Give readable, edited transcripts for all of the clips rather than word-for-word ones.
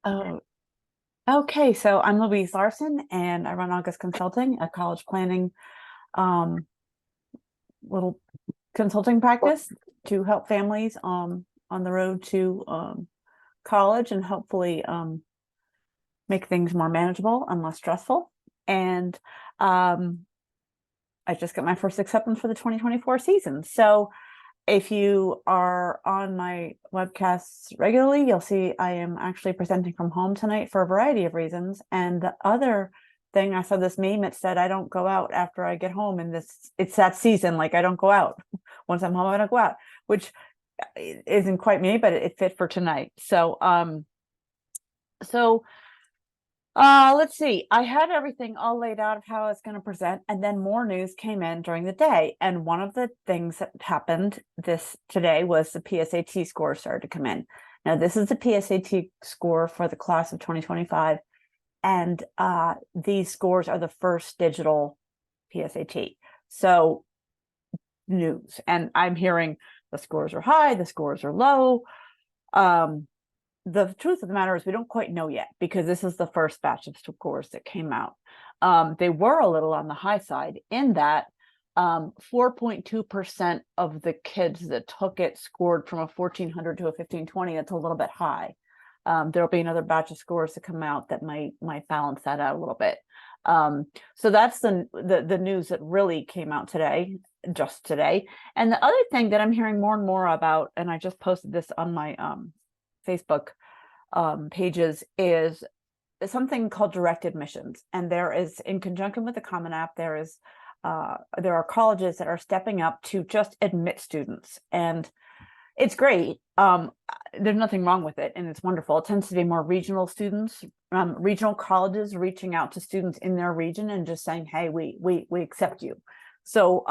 Oh, okay. So I'm Louise Larson and I run August Consulting, a college planning um, little consulting practice to help families on the road to college and hopefully make things more manageable and less stressful. And um, I just got my first acceptance for the 2024 season. So if you are on my webcasts regularly, you'll see I am actually presenting from home tonight for a variety of reasons. And the other thing, I saw this meme that said, I don't go out after I get home. And it's that season, like I don't go out. Once I'm home, I don't go out, which isn't quite me, but it fit for tonight. So let's see. I had everything all laid out of how I was going to present, and then more news came in during the day. And one of the things that happened this today was the PSAT score started to come in. Now, this is the PSAT score for the class of 2025, and these scores are the first digital PSAT. So news, and I'm hearing the scores are high, the scores are low. The truth of the matter is we don't quite know yet because this is the first batch of scores that came out. They were a little on the high side in that 4.2% of the kids that took it scored from a 1400 to a 1520. That's a little bit high. There'll be another batch of scores to come out that might balance that out a little bit. So that's the news that really came out today, just today. And the other thing that I'm hearing more and more about, and I just posted this on my Facebook pages, is something called direct admissions. And there is, in conjunction with the Common App, there are colleges that are stepping up to just admit students. And it's great. There's nothing wrong with it, and it's wonderful. It tends to be more regional students, regional colleges reaching out to students in their region and just saying, hey, we accept you. So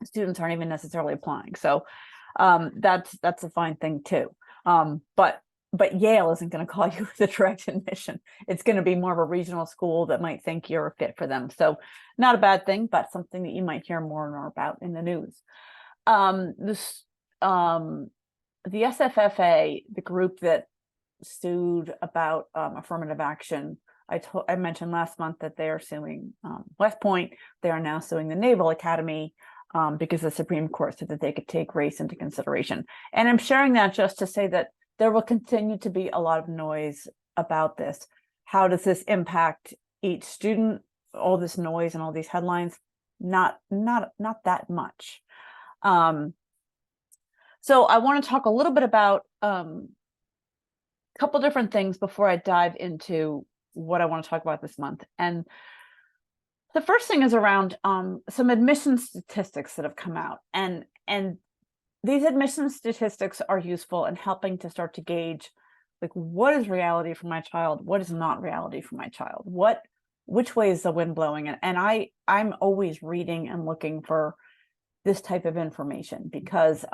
students aren't even necessarily applying. So that's a fine thing too. But Yale isn't going to call you the direct admission. It's going to be more of a regional school that might think you're a fit for them. So not a bad thing, but something that you might hear more and more about in the news. The SFFA, the group that sued about affirmative action, I mentioned last month that they are suing West Point. They are now suing the Naval Academy because the Supreme Court said that they could take race into consideration. And I'm sharing that just to say that there will continue to be a lot of noise about this. How does this impact each student? All this noise and all these headlines, not that much. So I want to talk a little bit about a couple different things before I dive into what I want to talk about this month. And the first thing is around some admission statistics that have come out. And these admission statistics are useful in helping to start to gauge, like, what is reality for my child? What is not reality for my child? Which way is the wind blowing? And I'm always reading and looking for this type of information because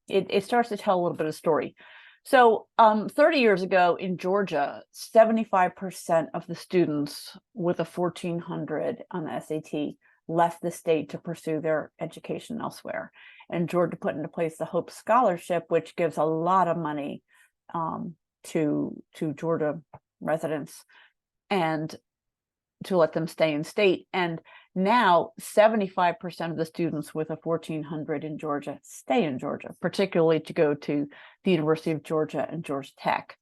it starts to tell a little bit of story. So 30 years ago in Georgia, 75% of the students with a 1400 on the SAT left the state to pursue their education elsewhere. And Georgia put into place the Hope Scholarship, which gives a lot of money to Georgia residents and to let them stay in state. And now 75% of the students with a 1400 in Georgia stay in Georgia, particularly to go to the University of Georgia and Georgia Tech.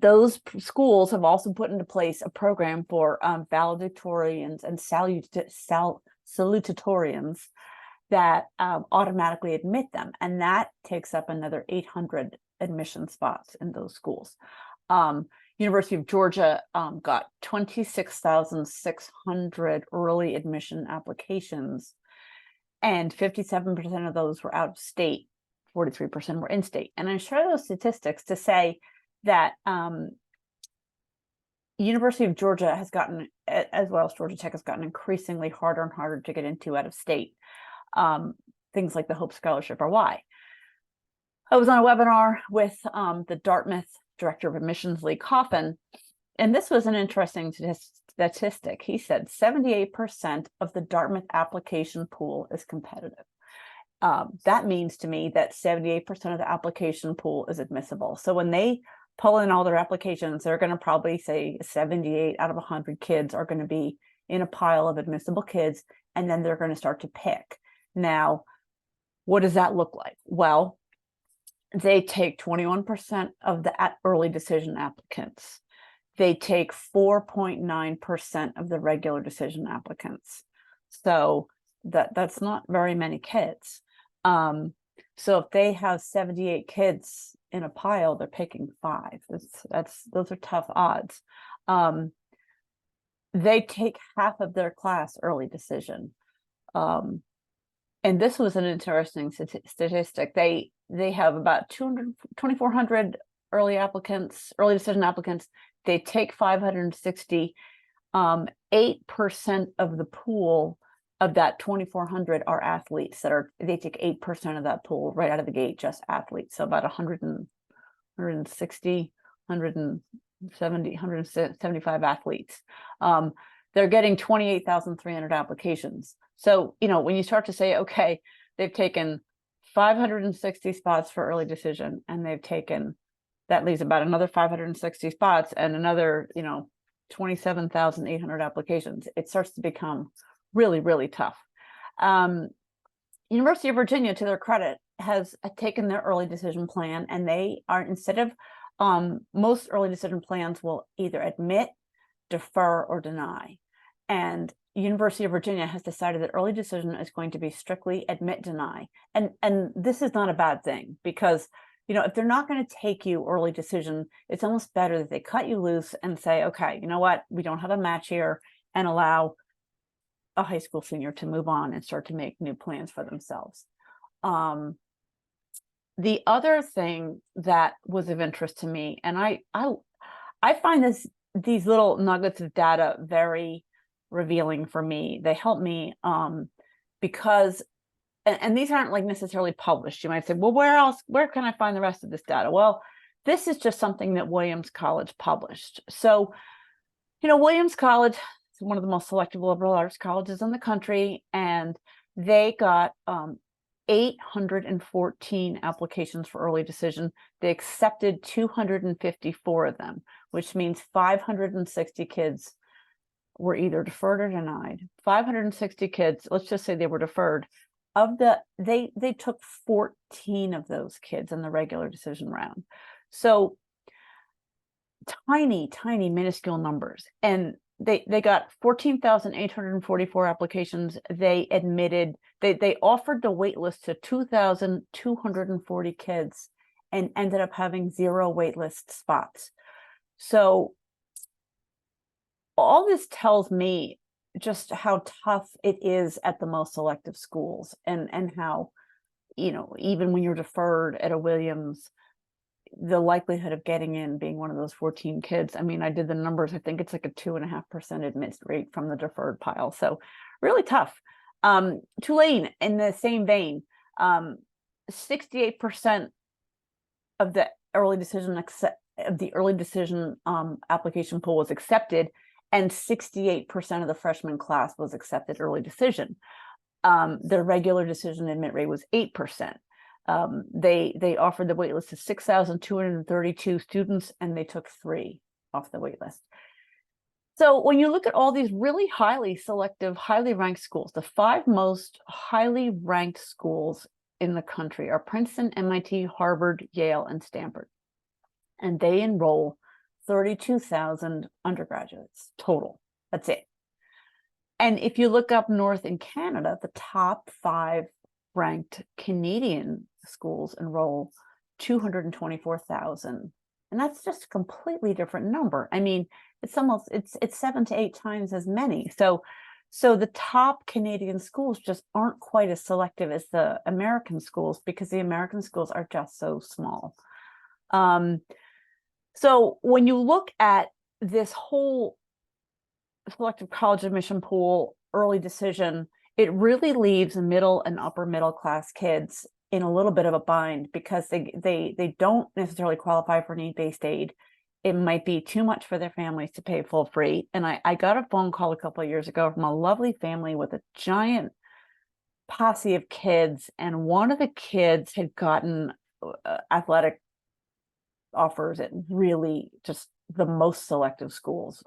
Those schools have also put into place a program for valedictorians and salutatorians that automatically admit them. And that takes up another 800 admission spots in those schools. University of Georgia got 26,600 early admission applications, and 57% of those were out of state, 43% were in state. And I share those statistics to say that University of Georgia has gotten, as well as Georgia Tech, has gotten increasingly harder and harder to get into out of state. Things like the Hope Scholarship are why. I was on a webinar with the Dartmouth Director of Admissions, Lee Coffin, and this was an interesting statistic. He said 78% of the Dartmouth application pool is competitive. That means to me that 78% of the application pool is admissible. So when they pull in all their applications, they're going to probably say 78 out of 100 kids are going to be in a pile of admissible kids, and then they're going to start to pick. Now, what does that look like? Well, they take 21% of the early decision applicants. They take 4.9% of the regular decision applicants. So that's not very many kids. So if they have 78 kids in a pile, they're picking 5. Those are tough odds. They take half of their class early decision. And this was an interesting statistic. They have about 2,400 early decision applicants. They take 560. 8% of the pool of that 2,400 are athletes they take 8% of that pool right out of the gate, just athletes. So about 160, 170, 175 athletes. They're getting 28,300 applications. So, when you start to say, okay, they've taken 560 spots for early decision, and that leaves about another 560 spots and another, 27,800 applications. It starts to become really, really tough. University of Virginia, to their credit, has taken their early decision plan, and they are, instead of most early decision plans will either admit, defer, or deny. And University of Virginia has decided that early decision is going to be strictly admit, deny. And this is not a bad thing, because if they're not going to take you early decision, it's almost better that they cut you loose and say, okay, you know what, we don't have a match here, and allow a high school senior to move on and start to make new plans for themselves. The other thing that was of interest to me, and I find these little nuggets of data very revealing for me. They help me because, and these aren't like necessarily published. You might say, well, where can I find the rest of this data? Well, this is just something that Williams College published. So, Williams College is one of the most selective liberal arts colleges in the country, and they got 814 applications for early decision. They accepted 254 of them, which means 560 kids were either deferred or denied. 560 kids, let's just say they were deferred. They took 14 of those kids in the regular decision round. So tiny, minuscule numbers. And they got 14,844 applications. They offered the wait list to 2,240 kids and ended up having 0 waitlist spots. So all this tells me just how tough it is at the most selective schools, and how, even when you're deferred at a Williams, the likelihood of getting in being one of those 14 kids. I mean, I did the numbers. I think it's like a 2.5% admit rate from the deferred pile. So really tough. Tulane, in the same vein, 68% of the early decision application pool was accepted, and 68% of the freshman class was accepted early decision. Their regular decision admit rate was 8%. They offered the waitlist to 6,232 students, and they took 3 off the waitlist. So when you look at all these really highly selective, highly ranked schools, the 5 most highly ranked schools in the country are Princeton, MIT, Harvard, Yale, and Stanford. And they enroll 32,000 undergraduates total. That's it. And if you look up north in Canada, the top 5 ranked Canadian schools enroll 224,000. And that's just a completely different number. I mean, it's 7 to 8 times as many. So the top Canadian schools just aren't quite as selective as the American schools, because the American schools are just so small. So when you look at this whole selective college admission pool, early decision, it really leaves middle and upper middle class kids in a little bit of a bind, because they don't necessarily qualify for need-based aid. It might be too much for their families to pay full freight. And I got a phone call a couple of years ago from a lovely family with a giant posse of kids, and one of the kids had gotten athletic offers at really just the most selective schools.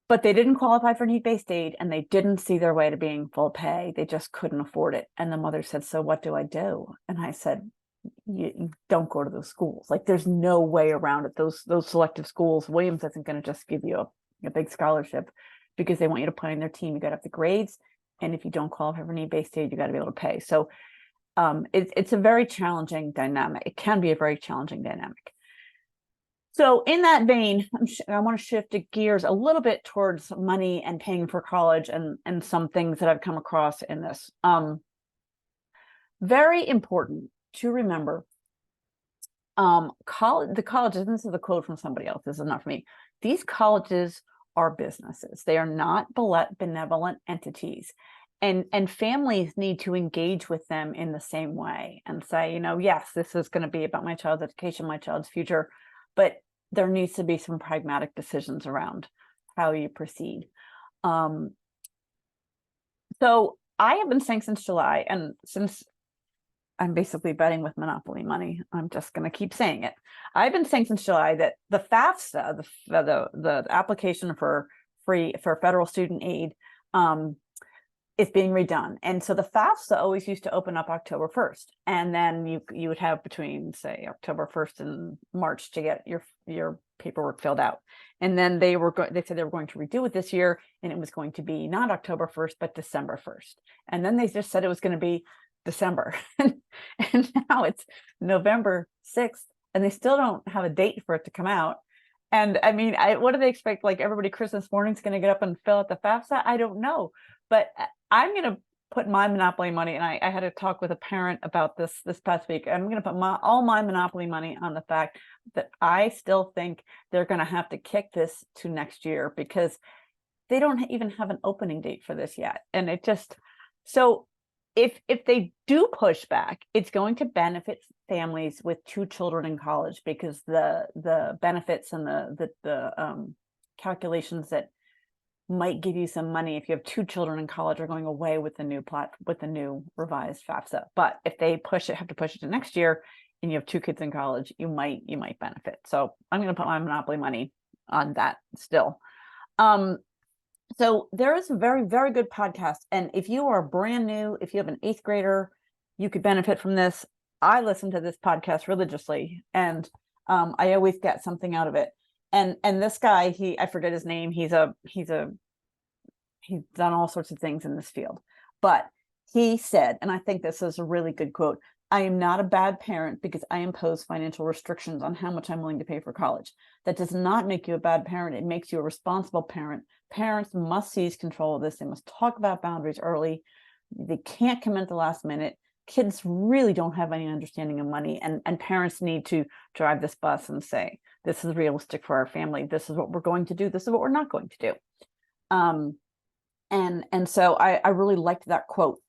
But they didn't qualify for need-based aid, and they didn't see their way to being full pay. They just couldn't afford it. And the mother said, so what do I do? And I said, you don't go to those schools. Like, there's no way around it. Those selective schools, Williams isn't going to just give you a big scholarship because they want you to play on their team. You got to have the grades. And if you don't qualify for need-based aid, you got to be able to pay. So it's a very challenging dynamic. It can be a very challenging dynamic. So in that vein, I want to shift gears a little bit towards money and paying for college and some things that I've come across in this. Very important to remember. The colleges, and this is a quote from somebody else, this is not for me. These colleges are businesses. They are not benevolent entities. And families need to engage with them in the same way and say, yes, this is going to be about my child's education, my child's future, but there needs to be some pragmatic decisions around how you proceed. So I have been saying since July, and since I'm basically betting with Monopoly money, I'm just going to keep saying it. I've been saying since July that the FAFSA, the application for federal student aid, is being redone. And so the FAFSA always used to open up October 1st. And then you would have between, say, October 1st and March to get your paperwork filled out. And then they said they were going to redo it this year, and it was going to be not October 1st, but December 1st. And then they just said it was going to be December. And now it's November 6th, and they still don't have a date for it to come out. And I mean, what do they expect? Like, everybody Christmas morning is going to get up and fill out the FAFSA? I don't know. But I'm going to put my Monopoly money, and I had a talk with a parent about this past week. I'm going to put all my Monopoly money on the fact that I still think they're going to have to kick this to next year, because they don't even have an opening date for this yet. And it just, so if they do push back, it's going to benefit families with 2 children in college, because the benefits and the calculations that might give you some money if you have 2 children in college are going away with the new revised FAFSA. But if they have to push it to next year, and you have 2 kids in college, you might benefit. So I'm going to put my Monopoly money on that still. So there is a very, very good podcast. And if you are brand new, if you have an 8th grader, you could benefit from this. I listen to this podcast religiously, and I always get something out of it. And this guy, I forget his name. He's done all sorts of things in this field, but he said, and I think this is a really good quote, "I am not a bad parent because I impose financial restrictions on how much I'm willing to pay for college. That does not make you a bad parent. It makes you a responsible parent. Parents must seize control of this. They must talk about boundaries early. They can't come in at the last minute. Kids really don't have any understanding of money, and parents need to drive this bus and say, this is realistic for our family. This is what we're going to do. This is what we're not going to do." And so I really liked that quote.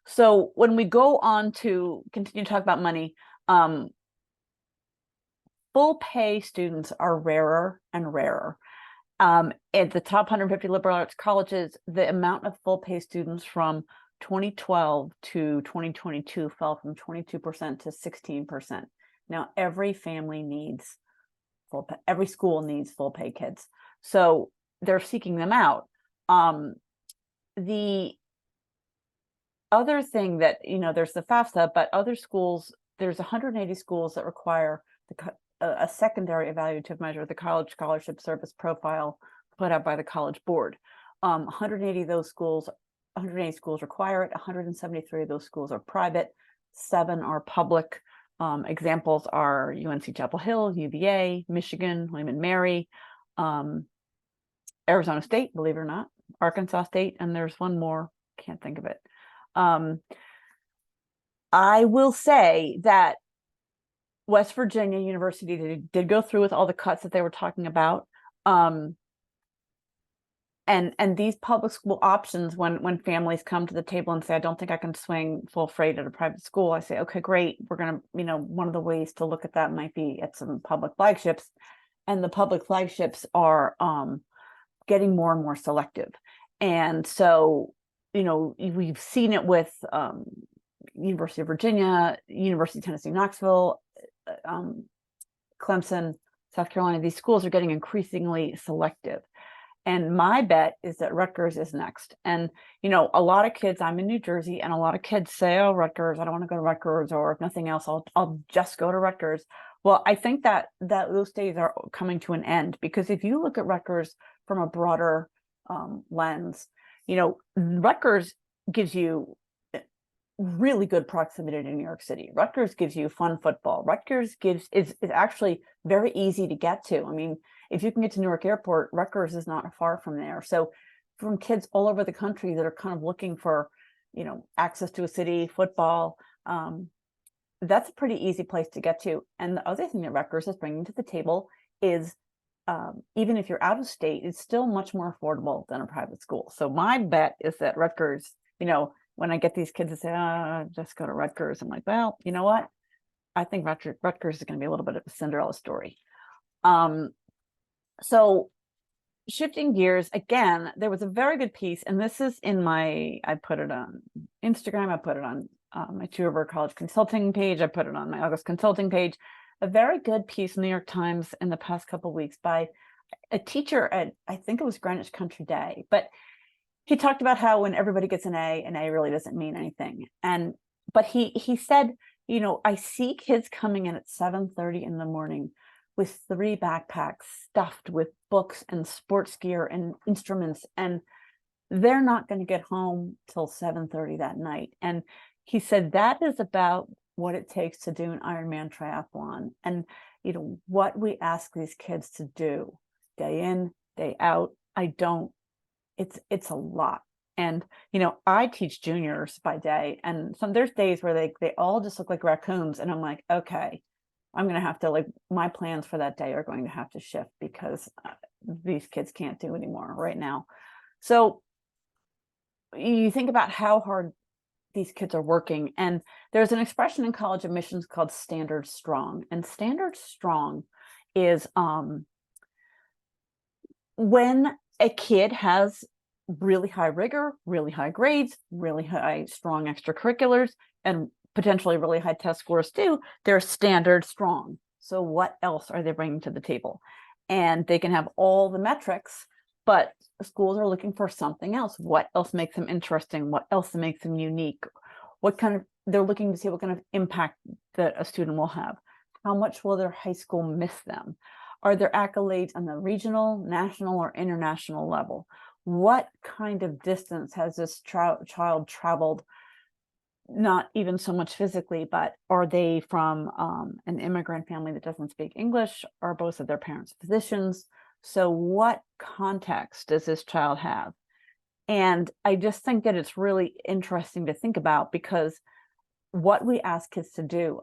So when we go on to continue to talk about money, full pay students are rarer and rarer. At the top 150 liberal arts colleges, the amount of full pay students from 2012 to 2022 fell from 22% to 16%. Now, every family needs full pay, every school needs full pay kids. So they're seeking them out. The other thing that, there's the FAFSA, but other schools, there's 180 schools that require a secondary evaluative measure, the College Scholarship Service Profile, put out by the College Board. 180 schools require it. 173 of those schools are private. 7 are public. Examples are UNC Chapel Hill, UVA, Michigan, William and Mary, Arizona State, believe it or not, Arkansas State, and there's one more, can't think of it. I will say that West Virginia University did go through with all the cuts that they were talking about. And these public school options, when families come to the table and say, I don't think I can swing full freight at a private school, I say, okay, great. We're going to, one of the ways to look at that might be at some public flagships. And the public flagships are getting more and more selective. And so, we've seen it with University of Virginia, University of Tennessee, Knoxville, Clemson, South Carolina, these schools are getting increasingly selective. And my bet is that Rutgers is next. And, a lot of kids, I'm in New Jersey, and a lot of kids say, oh, Rutgers, I don't want to go to Rutgers, or if nothing else, I'll just go to Rutgers. Well, I think that those days are coming to an end, because if you look at Rutgers from a broader lens, Rutgers gives you really good proximity to New York City. Rutgers gives you fun football. Rutgers is actually very easy to get to. I mean, if you can get to Newark Airport, Rutgers is not far from there. So from kids all over the country that are kind of looking for, access to a city, football, that's a pretty easy place to get to. And the other thing that Rutgers is bringing to the table is, even if you're out of state, it's still much more affordable than a private school. So my bet is that Rutgers, when I get these kids to say, just go to Rutgers, I'm like, well, you know what? I think Rutgers is going to be a little bit of a Cinderella story. So shifting gears again, there was a very good piece, and this is I put it on Instagram, I put it on my Two River College consulting page, I put it on my August consulting page, a very good piece in the New York Times in the past couple of weeks by a teacher at, I think it was Greenwich Country Day, but he talked about how when everybody gets an A really doesn't mean anything. But he said, I see kids coming in at 7:30 in the morning with 3 backpacks stuffed with books and sports gear and instruments, and they're not going to get home till 7:30 that night. And he said that is about what it takes to do an Ironman triathlon. And what we ask these kids to do day in, day out, it's a lot. And I teach juniors by day, and there's days where they all just look like raccoons, and I'm like, okay, I'm going to have to, my plans for that day are going to have to shift, because these kids can't do anymore right now. So you think about how hard these kids are working, and there's an expression in college admissions called standard strong. And standard strong is when a kid has really high rigor, really high grades, really high strong extracurriculars, and potentially really high test scores too, they're standard strong. So what else are they bringing to the table? And they can have all the metrics, but schools are looking for something else. What else makes them interesting? What else makes them unique? They're looking to see what kind of impact that a student will have. How much will their high school miss them? Are there accolades on the regional, national, or international level? What kind of distance has this child traveled? Not even so much physically, but are they from an immigrant family that doesn't speak English? Are both of their parents physicians? So what context does this child have? And I just think that it's really interesting to think about, because what we ask kids to do,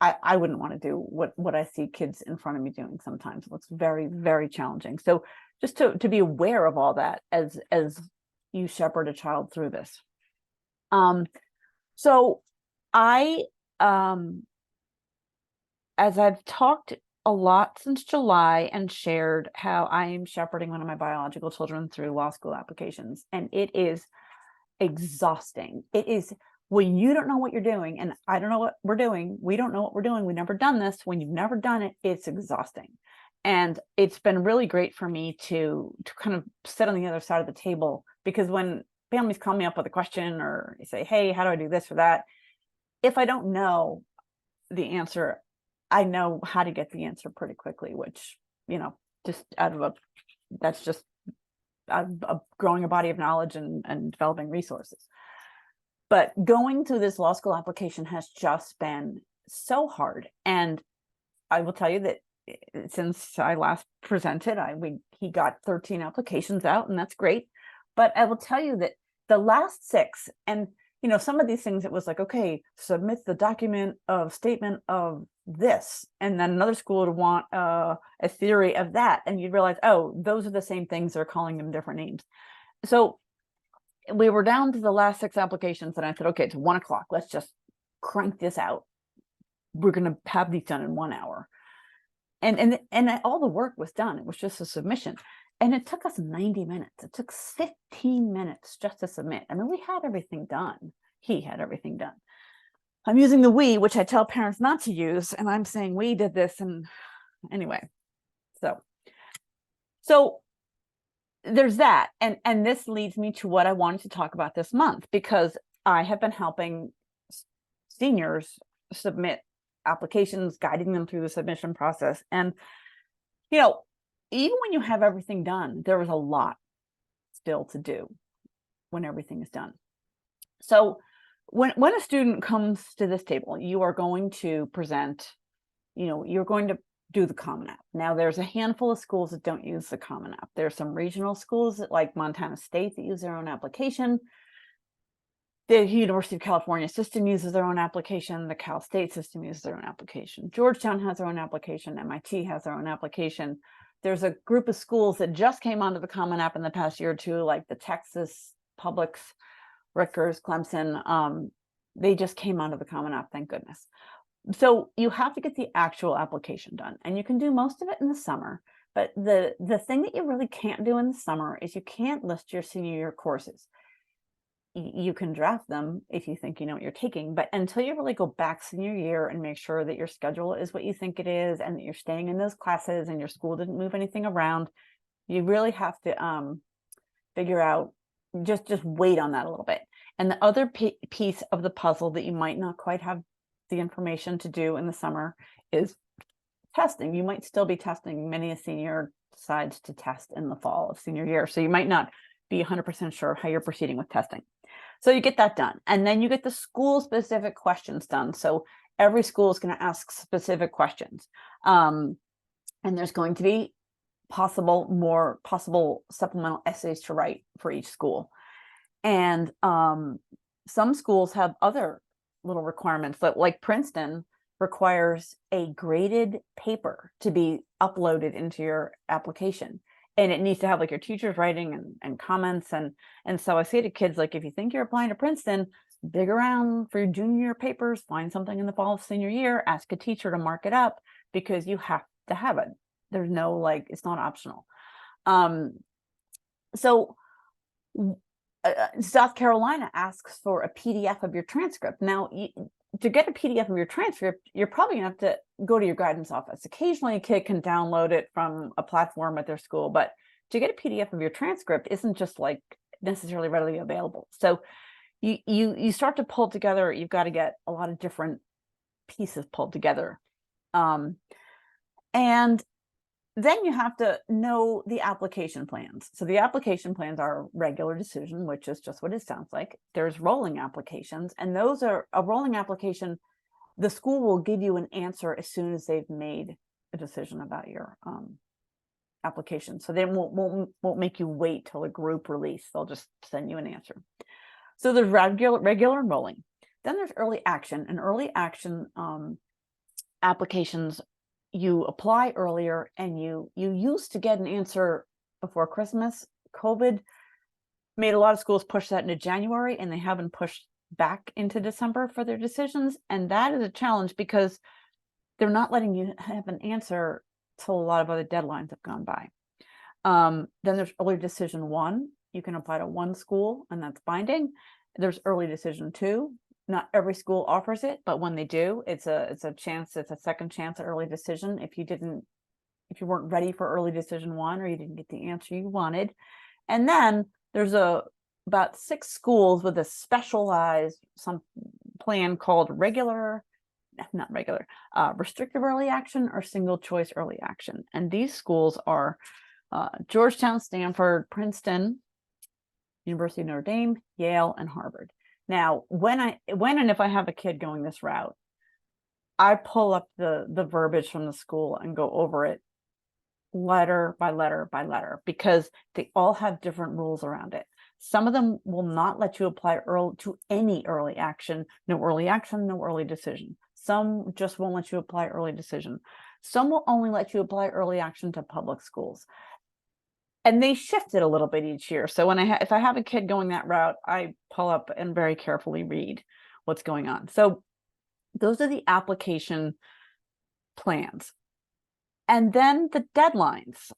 I wouldn't want to do what I see kids in front of me doing sometimes. It looks very, very challenging. So just to be aware of all that as you shepherd a child through this. So I, as I've talked a lot since July and shared how I am shepherding one of my biological children through law school applications, and it is exhausting. It is when you don't know what you're doing, and I don't know what we're doing. We don't know what we're doing. We've never done this. When you've never done it, it's exhausting. And it's been really great for me to kind of sit on the other side of the table, because when families call me up with a question or say, hey, how do I do this or that? If I don't know the answer, I know how to get the answer pretty quickly, which, just that's just growing a body of knowledge and developing resources. But going through this law school application has just been so hard. And I will tell you that since I last presented, he got 13 applications out, and that's great. But I will tell you that the last 6, and some of these things, it was like, okay, submit the statement of this, and then another school would want a theory of that, and you'd realize, oh, those are the same things, they're calling them different names. So we were down to the last 6 applications, and I said, okay, it's 1:00. Let's just crank this out. We're going to have these done in 1 hour. And all the work was done. It was just a submission. And it took us 90 minutes. It took 15 minutes just to submit. I mean, we had everything done. He had everything done. I'm using the we, which I tell parents not to use, and I'm saying we did this. And anyway, so there's that. And this leads me to what I wanted to talk about this month, because I have been helping seniors submit applications, guiding them through the submission process. And, you know, even when you have everything done, there is a lot still to do when everything is done. So when a student comes to this table, you are going to present, you're going to do the Common App. Now, there's a handful of schools that don't use the Common App. There's some regional schools like Montana State that use their own application. The University of California system uses their own application. The Cal State system uses their own application. Georgetown has their own application. MIT has their own application. There's a group of schools that just came onto the Common App in the past year or two, like the Texas Publics, Rutgers, Clemson. They just came onto the Common App, thank goodness. So you have to get the actual application done, and you can do most of it in the summer. But the thing that you really can't do in the summer is you can't list your senior year courses. You can draft them if you think you know what you're taking, but until you really go back senior year and make sure that your schedule is what you think it is, and that you're staying in those classes and your school didn't move anything around, you really have to figure out, just wait on that a little bit. And the other piece of the puzzle that you might not quite have the information to do in the summer is testing. You might still be testing. Many a senior decides to test in the fall of senior year, so you might not be 100% sure how you're proceeding with testing. So you get that done, and then you get the school specific questions done. So every school is going to ask specific questions, and there's going to be more possible supplemental essays to write for each school. And some schools have other little requirements, that like Princeton requires a graded paper to be uploaded into your application, and it needs to have like your teacher's writing and comments. And so I say to kids, like, if you think you're applying to Princeton, dig around for your junior year papers, find something in the fall of senior year, ask a teacher to mark it up, because you have to have it. There's no, like, it's not optional. So South Carolina asks for a PDF of your transcript. Now, to get a PDF of your transcript, you're probably gonna have to go to your guidance office. Occasionally a kid can download it from a platform at their school, but to get a PDF of your transcript isn't just like necessarily readily available. So you start to pull together, you've got to get a lot of different pieces pulled together. And then you have to know the application plans. So the application plans are regular decision, which is just what it sounds like. There's rolling applications, and those are a rolling application. The school will give you an answer as soon as they've made a decision about your application. So they won't make you wait till a group release. They'll just send you an answer. So there's regular and rolling. Then there's early action, and early action applications, you apply earlier, and you used to get an answer before Christmas. COVID made a lot of schools push that into January, and they haven't pushed back into December for their decisions. And that is a challenge, because they're not letting you have an answer till a lot of other deadlines have gone by. Then there's early decision 1. You can apply to one school, and that's binding. There's early decision 2. Not every school offers it, but when they do, it's a chance, it's a second chance at early decision if you weren't ready for early decision 1, or you didn't get the answer you wanted. And then there's about 6 schools with a specialized plan called restrictive early action or single choice early action. And these schools are Georgetown, Stanford, Princeton, University of Notre Dame, Yale, and Harvard. Now, when and if I have a kid going this route, I pull up the verbiage from the school and go over it letter by letter by letter, because they all have different rules around it. Some of them will not let you apply to any early action, no early decision. Some just won't let you apply early decision. Some will only let you apply early action to public schools. And they shift it a little bit each year. So if I have a kid going that route, I pull up and very carefully read what's going on. So those are the application plans. And then the deadlines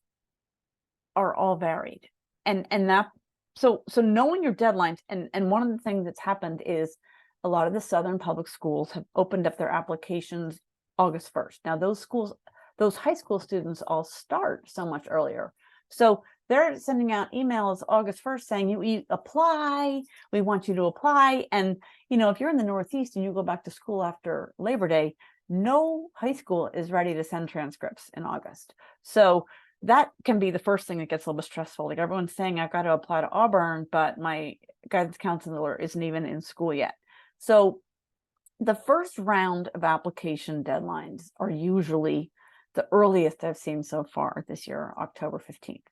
are all varied. And that, so knowing your deadlines, and one of the things that's happened is a lot of the Southern public schools have opened up their applications August 1st. Now, those high school students all start so much earlier. So they're sending out emails August 1st saying, you apply, we want you to apply. And, if you're in the Northeast and you go back to school after Labor Day, no high school is ready to send transcripts in August. So that can be the first thing that gets a little bit stressful. Like, everyone's saying, I've got to apply to Auburn, but my guidance counselor isn't even in school yet. So the first round of application deadlines are usually the earliest I've seen so far this year, October 15th.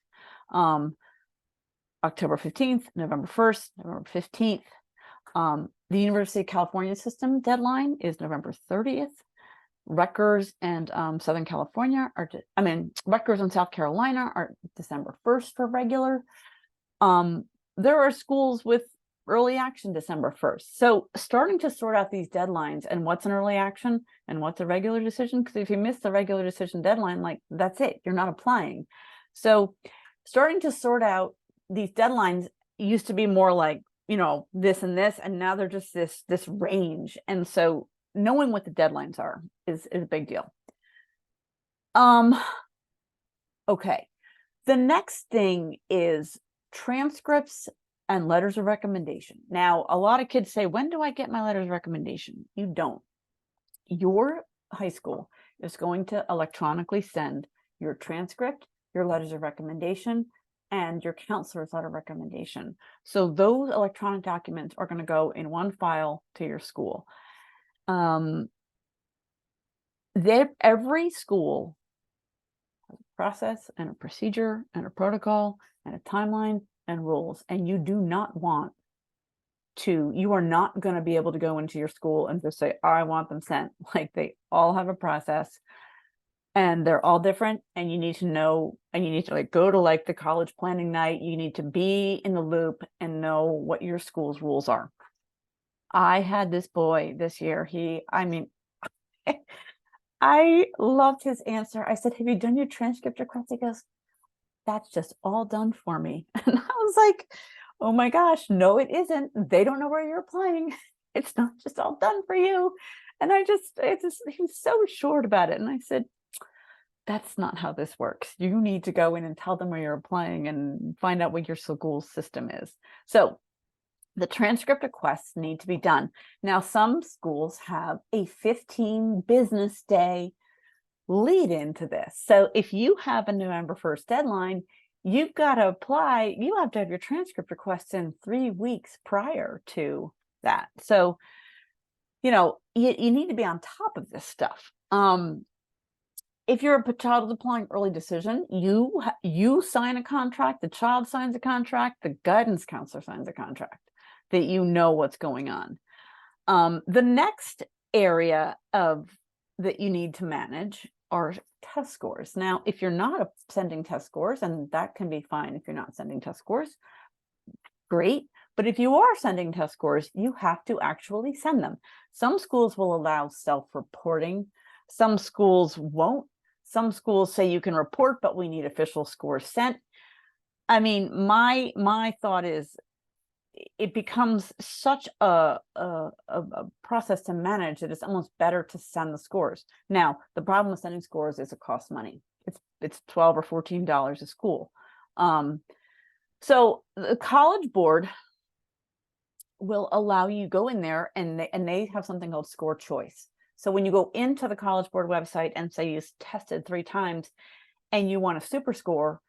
October 15th, November 1st, November 15th. The University of California system deadline is November 30th. Rutgers and Southern California Rutgers and South Carolina are December 1st for regular. There are schools with early action December 1st. So starting to sort out these deadlines and what's an early action and what's a regular decision, because if you miss the regular decision deadline, like, that's it, you're not applying. So starting to sort out these deadlines used to be more like, this and this, and now they're just this range. And so knowing what the deadlines are is a big deal. Okay. The next thing is transcripts and letters of recommendation. Now, a lot of kids say, when do I get my letters of recommendation? You don't. Your high school is going to electronically send your transcript, your letters of recommendation, and your counselor's letter of recommendation. So those electronic documents are going to go in one file to your school. Every school has a process and a procedure and a protocol and a timeline and rules, and you are not going to be able to go into your school and just say, I want them sent. Like, they all have a process and they're all different, and you need to know, and you need to go to the college planning night. You need to be in the loop and know what your school's rules are. I had this boy this year. I loved his answer. I said, have you done your transcript request? He goes, that's just all done for me. And I was like, oh my gosh, no, it isn't. They don't know where you're applying. It's not just all done for you. And he was so short about it. And I said, that's not how this works. You need to go in and tell them where you're applying and find out what your school system is. So the transcript requests need to be done. Now, some schools have a 15 business day lead into this. So if you have a November 1st deadline, you've got to apply. You have to have your transcript requests in 3 weeks prior to that. So, you need to be on top of this stuff. If you're a child applying early decision, you sign a contract, the child signs a contract, the guidance counselor signs a contract, that you know what's going on. The next area that you need to manage are test scores. Now, if you're not sending test scores, and that can be fine if you're not sending test scores, great. But if you are sending test scores, you have to actually send them. Some schools will allow self-reporting. Some schools won't. Some schools say you can report, but we need official scores sent. I mean, my thought is, it becomes such a process to manage that it's almost better to send the scores. Now, the problem with sending scores is it costs money. It's $12 or $14 a school. So the College Board will allow you to go in there, and they have something called score choice. So when you go into the College Board website and say you tested 3 times and you want a super score,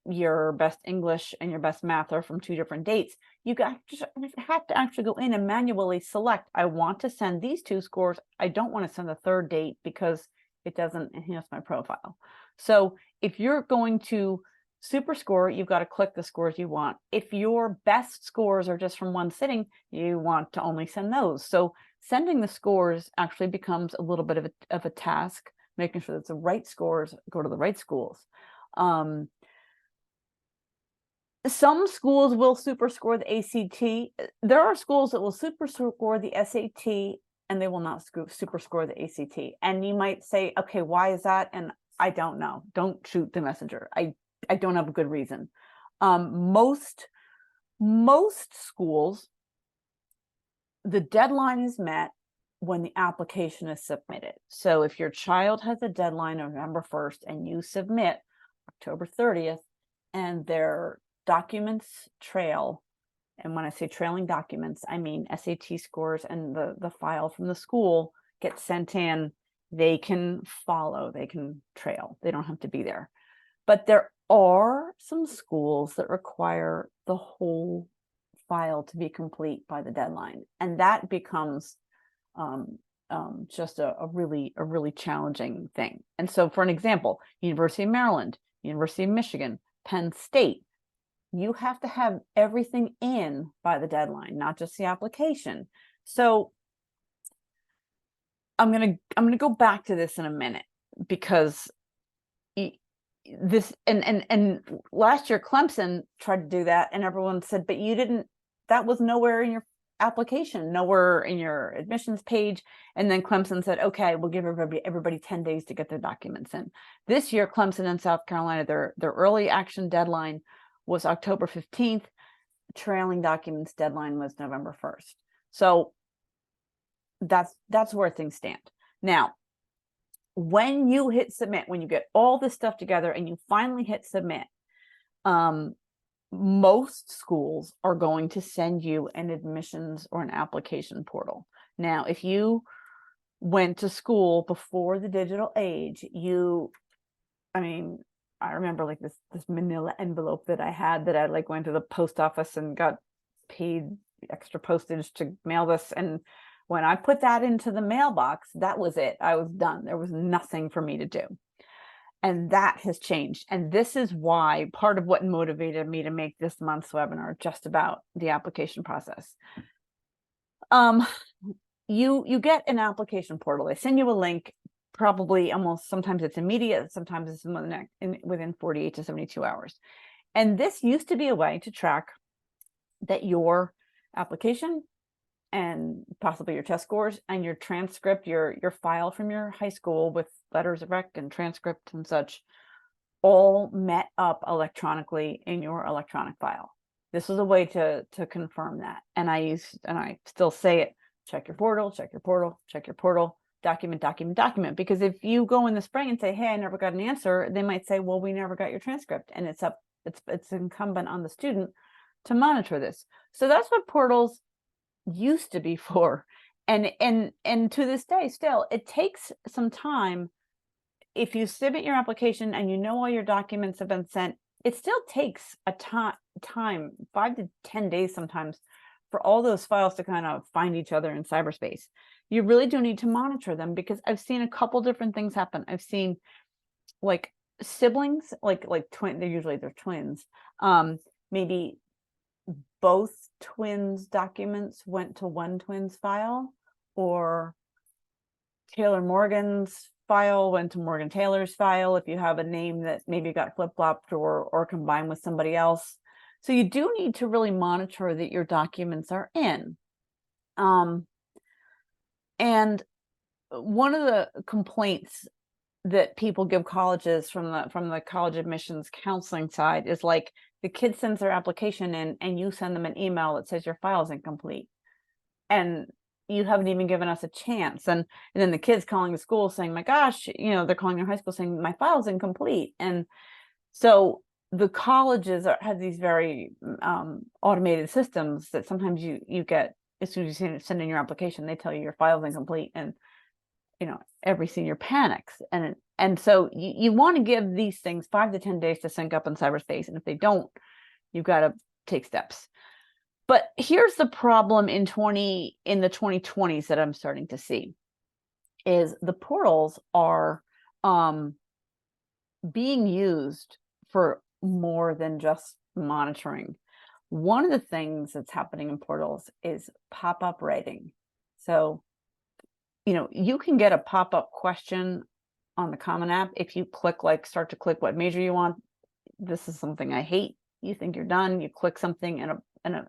your best English and your best math are from 2 different dates, you have to actually go in and manually select, I want to send these 2 scores. I don't want to send the 3rd date because it doesn't enhance my profile. So if you're going to super score, you've got to click the scores you want. If your best scores are just from one sitting, you want to only send those. So sending the scores actually becomes a little bit of a task, making sure that the right scores go to the right schools. Some schools will super score the ACT. There are schools that will super score the SAT and they will not super score the ACT. And you might say, okay, why is that? And I don't know. Don't shoot the messenger. I don't have a good reason. Most schools the deadline is met when the application is submitted. So if your child has a deadline of November 1st and you submit October 30th and their documents trail, and when I say trailing documents, I mean SAT scores and the file from the school gets sent in, they can follow, they can trail, they don't have to be there. But there are some schools that require the whole file to be complete by the deadline, and that becomes just a really challenging thing. And so, for an example, University of Maryland, University of Michigan, Penn State, you have to have everything in by the deadline, not just the application. So I'm gonna go back to this in a minute, because this and last year Clemson tried to do that, and everyone said, but you didn't, that was nowhere in your application, nowhere in your admissions page. And then Clemson said, okay, we'll give everybody 10 days to get their documents in. This year, Clemson and South Carolina, their early action deadline was October 15th. Trailing documents deadline was November 1st. So that's where things stand. Now, when you hit submit, when you get all this stuff together and you finally hit submit, most schools are going to send you an admissions or an application portal. Now, if you went to school before the digital age, I remember like this manila envelope that I had, that I like went to the post office and got paid extra postage to mail this. And when I put that into the mailbox, that was it. I was done. There was nothing for me to do. And that has changed. And this is why part of what motivated me to make this month's webinar just about the application process. You get an application portal. They send you a link, probably almost, sometimes it's immediate, sometimes it's within 48 to 72 hours. And this used to be a way to track that your application and possibly your test scores and your transcript, your file from your high school with letters of rec and transcript and such, all met up electronically in your electronic file. This was a way to confirm that. And I still say it, check your portal, check your portal, check your portal, document, document, document. Because if you go in the spring and say, hey, I never got an answer, they might say, well, we never got your transcript. And it's incumbent on the student to monitor this. So that's what portals used to be for. And to this day, still, it takes some time. If you submit your application and you know all your documents have been sent, it still takes a time 5 to 10 days sometimes for all those files to kind of find each other in cyberspace. You really do need to monitor them, because I've seen a couple different things happen. I've seen like siblings, like twin, they're twins. Maybe both twins' documents went to one twin's file, or Taylor Morgan's file went to Morgan Taylor's file, if you have a name that maybe got flip-flopped or combined with somebody else. So you do need to really monitor that your documents are in. And one of the complaints that people give colleges from the college admissions counseling side is like, the kid sends their application in and you send them an email that says your file is incomplete, and you haven't even given us a chance. And then the kid's calling the school saying, my gosh, they're calling their high school saying my file's incomplete. And so the colleges have these very automated systems that sometimes you get, as soon as you send in your application, they tell you your file's incomplete, and every senior panics. And so you want to give these things 5 to 10 days to sync up in cyberspace. And if they don't, you've got to take steps. But here's the problem in the 2020s that I'm starting to see, is the portals are being used for more than just monitoring. One of the things that's happening in portals is pop-up writing. So, you can get a pop-up question on the Common App if you start to click what major you want. This is something I hate. You think you're done, you click something and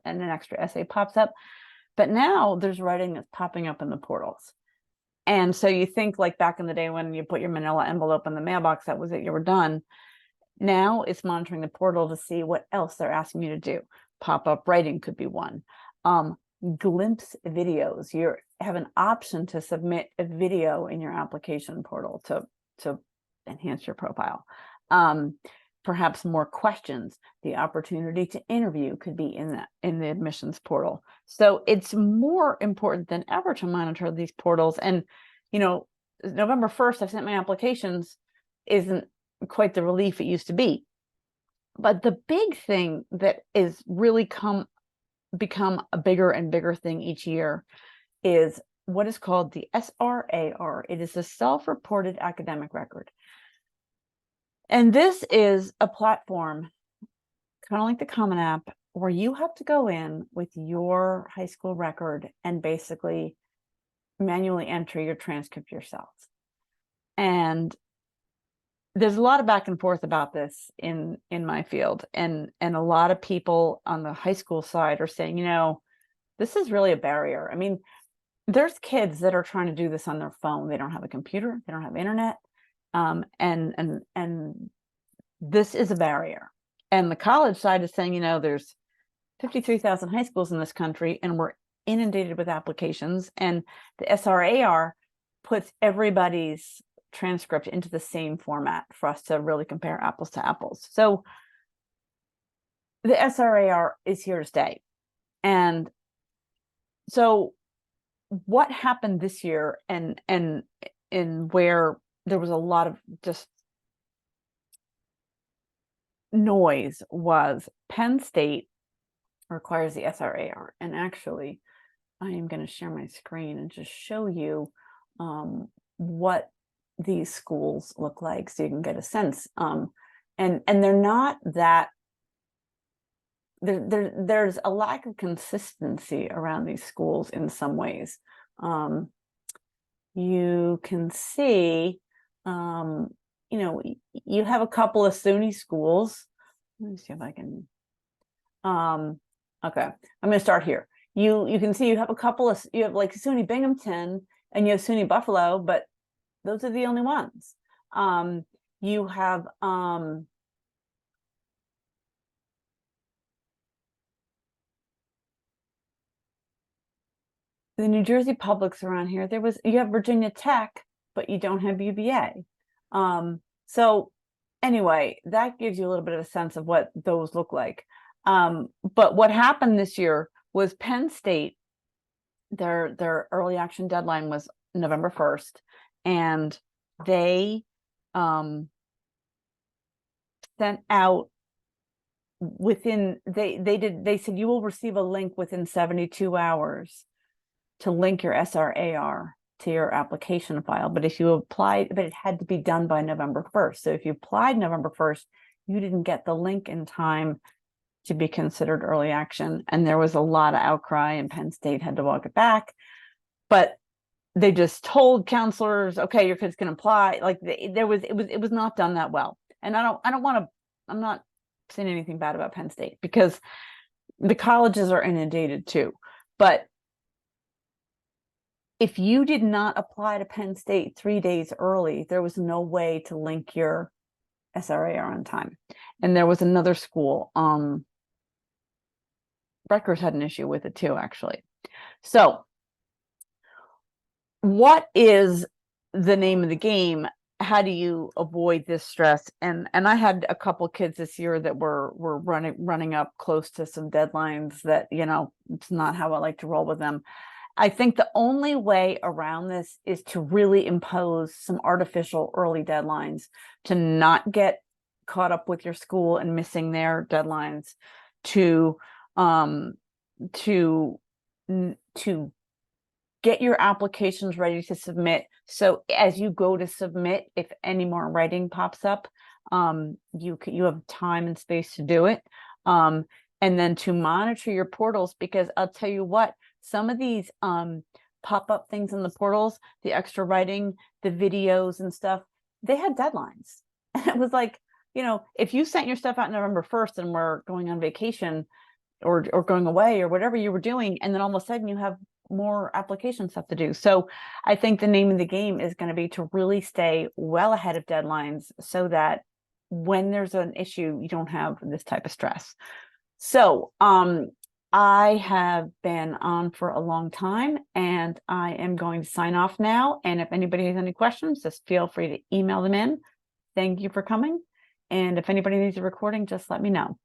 an extra essay pops up. But now there's writing that's popping up in the portals. And so you think like back in the day when you put your manila envelope in the mailbox, that was it, you were done. Now it's monitoring the portal to see what else they're asking you to do. Pop-up writing could be one. glimpse videos. You have an option to submit a video in your application portal to enhance your profile. Perhaps more questions. The opportunity to interview could be in the admissions portal. So it's more important than ever to monitor these portals. And November 1st, I've sent my applications isn't quite the relief it used to be. But the big thing that is really become a bigger and bigger thing each year is what is called the SRAR. It is a self-reported academic record. And this is a platform, kind of like the Common App, where you have to go in with your high school record and basically manually enter your transcript yourself. And there's a lot of back and forth about this in my field, and a lot of people on the high school side are saying, this is really a barrier. I mean, there's kids that are trying to do this on their phone. They don't have a computer, they don't have internet, and this is a barrier. And the college side is saying, there's 53,000 high schools in this country, and we're inundated with applications, and the SRAR puts everybody's transcript into the same format for us to really compare apples to apples. So the SRAR is here to stay. And so what happened this year, and where there was a lot of just noise, was Penn State requires the SRAR. And actually, I am going to share my screen and just show you what these schools look like, so you can get a sense. And they're not that, there's a lack of consistency around these schools in some ways. You can see, you have a couple of SUNY schools. Let me see if I can, okay, I'm going to start here. You can see you have a couple of, you have like SUNY Binghamton and you have SUNY Buffalo, but those are the only ones. You have the New Jersey Publics around here. You have Virginia Tech, but you don't have UVA. So anyway, that gives you a little bit of a sense of what those look like. But what happened this year was Penn State, their early action deadline was November 1st, and they sent out they said you will receive a link within 72 hours to link your SRAR to your application file. But if you applied, but it had to be done by November 1st. So if you applied November 1st, you didn't get the link in time to be considered early action. And there was a lot of outcry, and Penn State had to walk it back. But they just told counselors, okay, your kids can apply. Like it was not done that well. And I'm not saying anything bad about Penn State, because the colleges are inundated too. But if you did not apply to Penn State 3 days early, there was no way to link your SRAR on time. And there was another school, Rutgers had an issue with it too, actually. So what is the name of the game? How do you avoid this stress? And I had a couple kids this year that were running up close to some deadlines that, it's not how I like to roll with them. I think the only way around this is to really impose some artificial early deadlines, to not get caught up with your school and missing their deadlines, to get your applications ready to submit. So as you go to submit, if any more writing pops up, you have time and space to do it. And then to monitor your portals, because I'll tell you what, some of these pop-up things in the portals, the extra writing, the videos and stuff, they had deadlines. And it was like, if you sent your stuff out November 1st and were going on vacation or going away or whatever you were doing, and then all of a sudden you have more application stuff to do. So I think the name of the game is going to be to really stay well ahead of deadlines, so that when there's an issue, you don't have this type of stress. So I have been on for a long time, and I am going to sign off now. And if anybody has any questions, just feel free to email them in. Thank you for coming. And if anybody needs a recording, just let me know.